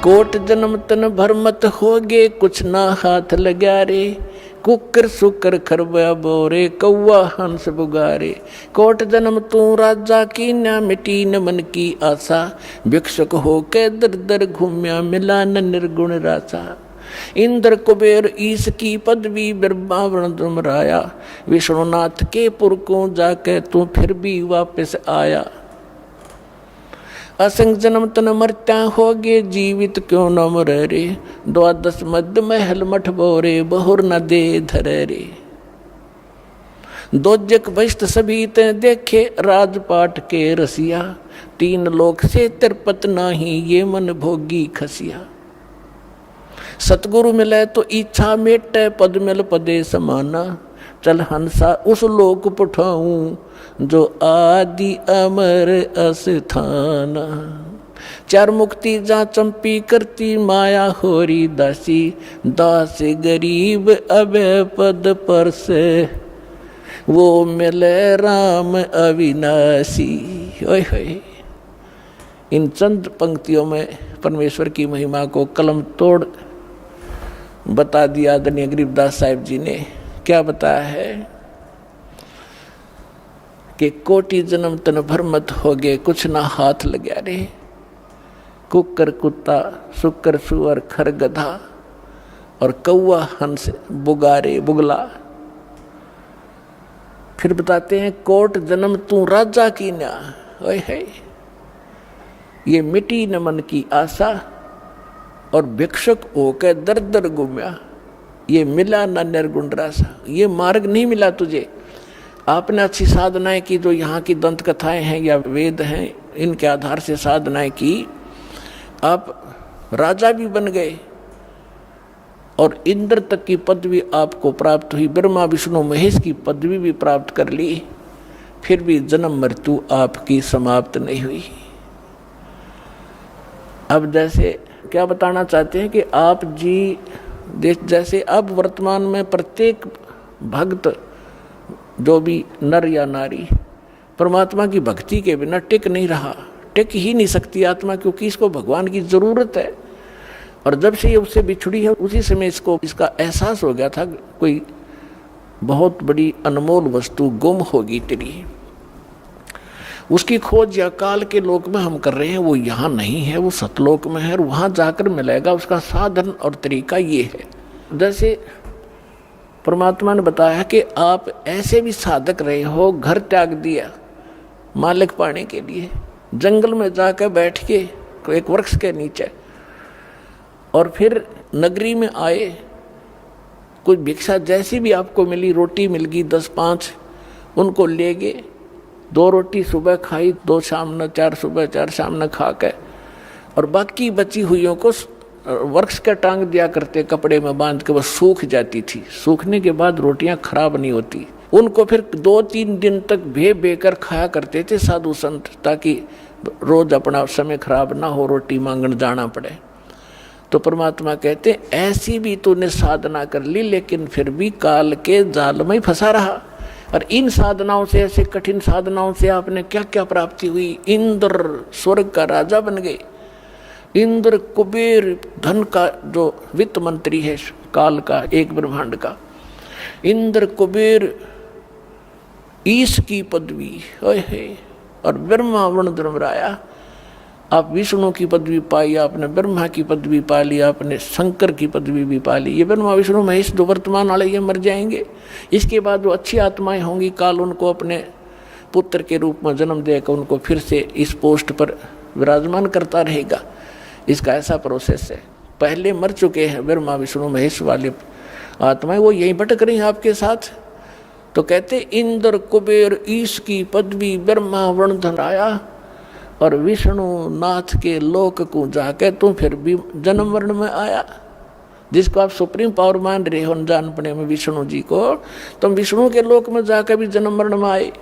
Coat जन्म तन भरमत होगे कुछ ना हाथ लगा रे, कुकर सुकर खरबा बोरे कौआ हंस बुगारे। कोट जन्म तू राजा की न मिटी न मन की आशा, भिक्षुक होके दर दर घूम्या मिला न निर्गुण रासा। इंद्र कुबेर ईश की पदवी बिरबावरण दुमराया, विष्णुनाथ के पुर को जाके तू फिर भी वापस आया। असंग जन्म तन मरत्या होगे जीवित क्यों न मरे रे, द्वादश मध्य महल मठ बोरे बहुर न दे धरे रे। दोजक बस्त सभी ते देखे राजपाट के रसिया, तीन लोक से तिरपत नाही ये मन भोगी खसिया। सतगुरु मिले तो इच्छा मेटे पद मिल पदे समाना, चल हंसा उस लोक पठाऊं जो आदि अमर अस्थाना। चार मुक्ति जा चंपी करती माया होरी दासी, दास गरीब अभय पद पर से वो मिले राम अविनाशी। ओए होए, इन चंद पंक्तियों में परमेश्वर की महिमा को कलम तोड़ बता दिया आदरणीय गरीबदास साहिब जी ने। क्या बताया है कि कोटि जन्म तन भरमत हो गए कुछ ना हाथ लग्या रे, कुकर कुत्ता सुकर सुअर खर गधा और कौआ हंस बुगारे बुगला। फिर बताते हैं कोट जन्म तू राजा की ना, ओए है ये मिटी न मन की आशा, और भिक्षुक होकर दर दर घूम्या ये मिला ना निर्गुण रासा। ये मार्ग नहीं मिला तुझे, आपने अच्छी साधनाएं की, जो यहाँ की दंत कथाएं हैं या वेद हैं इनके आधार से साधनाएं की, आप राजा भी बन गए और इंद्र तक की पदवी आपको प्राप्त हुई, ब्रह्मा विष्णु महेश की पदवी भी प्राप्त कर ली, फिर भी जन्म मृत्यु आपकी समाप्त नहीं हुई। अब जैसे क्या बताना चाहते हैं कि आप जी जैसे अब वर्तमान में प्रत्येक भक्त जो भी नर या नारी परमात्मा की भक्ति के बिना टिक नहीं रहा, टिक ही नहीं सकती आत्मा, क्योंकि इसको भगवान की जरूरत है। और जब से ये उससे बिछड़ी है उसी समय इसको इसका एहसास हो गया था कोई बहुत बड़ी अनमोल वस्तु गुम होगी तेरी। उसकी खोज या काल के लोक में हम कर रहे हैं, वो यहाँ नहीं है, वो सतलोक में है और वहाँ जाकर मिलेगा। उसका साधन और तरीका ये है, जैसे परमात्मा ने बताया कि आप ऐसे भी साधक रहे हो, घर त्याग दिया मालिक पाने के लिए, जंगल में जाकर बैठ के एक वृक्ष के नीचे, और फिर नगरी में आए, कोई भिक्षा जैसी भी आपको मिली, रोटी मिल गई 10-5, उनको ले गए, 2 रोटी सुबह खाई, 2 शाम न, 4 सुबह 4 शाम न खा के, और बाकी बची हुईयों को वृक्ष के टांग दिया करते, कपड़े में बांध के, बस सूख जाती थी। सूखने के बाद रोटियां खराब नहीं होती, उनको फिर 2-3 दिन तक बेकर खाया करते थे साधु संत, ताकि रोज अपना समय खराब ना हो, रोटी मांगने जाना पड़े। तो परमात्मा कहते ऐसी भी तूने साधना कर ली, लेकिन फिर भी काल के जाल में फंसा रहा। और इन साधनाओं से, ऐसे कठिन साधनाओं से आपने क्या क्या प्राप्ति हुई। इंद्र स्वर्ग का राजा बन गए, इंद्र कुबेर धन का जो वित्त मंत्री है काल का, एक ब्रह्मांड का, इंद्र कुबेर ईश की पदवी है, और ब्रह्मा वर्ण धर्मराया, आप विष्णु की पदवी पाई, आपने ब्रह्मा की पदवी पा ली, आपने शंकर की पदवी भी पा ली। ये ब्रह्मा विष्णु महेश जो वर्तमान वाले ये मर जाएंगे, इसके बाद जो अच्छी आत्माएं होंगी, काल उनको अपने पुत्र के रूप में जन्म देकर उनको फिर से इस पोस्ट पर विराजमान करता रहेगा। इसका ऐसा प्रोसेस है। पहले मर चुके हैं ब्रह्मा विष्णु महेश वाले आत्माएं, वो यहीं भटक रही हैं आपके साथ। तो कहते इंद्र कुबेर ईश की पदवी ब्रह्मा वर्ण धराया, और विष्णु नाथ के लोक को जाके तुम फिर भी जन्म वर्ण में आया। जिसको आप सुप्रीम पावर मान रहे हो अनजान पने में विष्णु जी को, तुम विष्णु के लोक में जाकर भी जन्म वर्ण में आए।